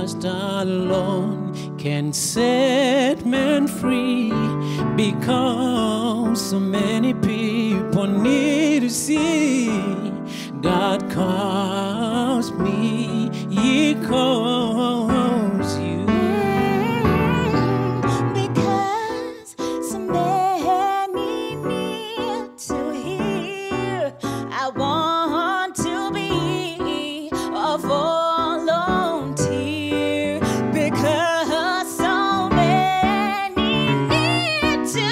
Christ alone can set men free, because so many people need to see God calls me, He calls you. Because so many need to hear, I want to be a volunteer. Because so many need to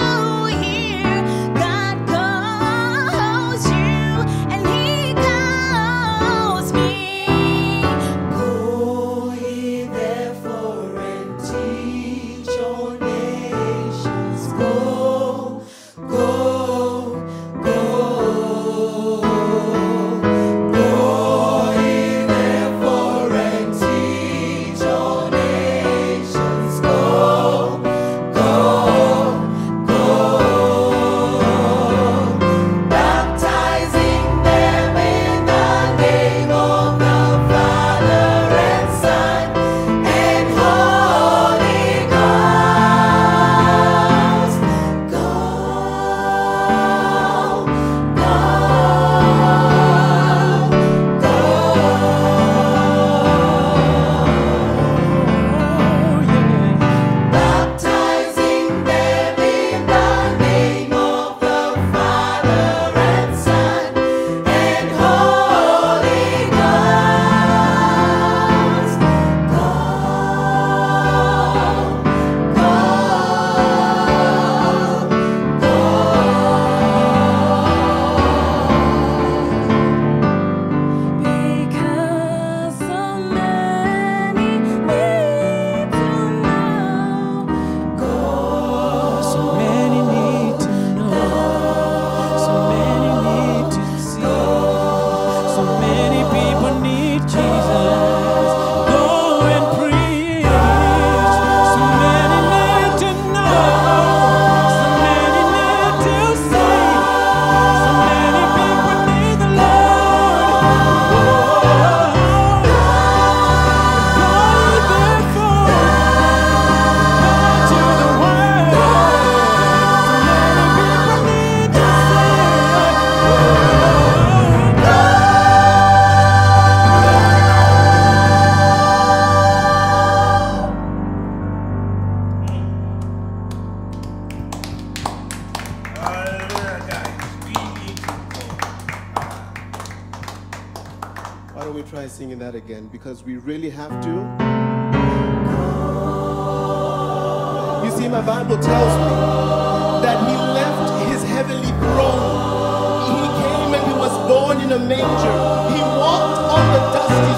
hear, God calls you and He calls me. Go ye therefore and teach all nations. Go, go, go. Go ye therefore and teach all nations. Go, go, go. Baptizing them in the name of the Father and Son and Holy Ghost. Go, go, baptizing them in the name of the Father and Son and Holy Ghost. Go, go, because so many need to know. Go, So many need to know, so many need to see, so many people need Jesus. Go and preach. So many need to know, so many need to see, so many people need the Lord. Go therefore, go to the world. Hallelujah, guys. We need to go. Why don't we try singing that again? Because we really have to. You see, my Bible tells me that He left His heavenly throne. He came and He was born in a manger. He walked on the dusty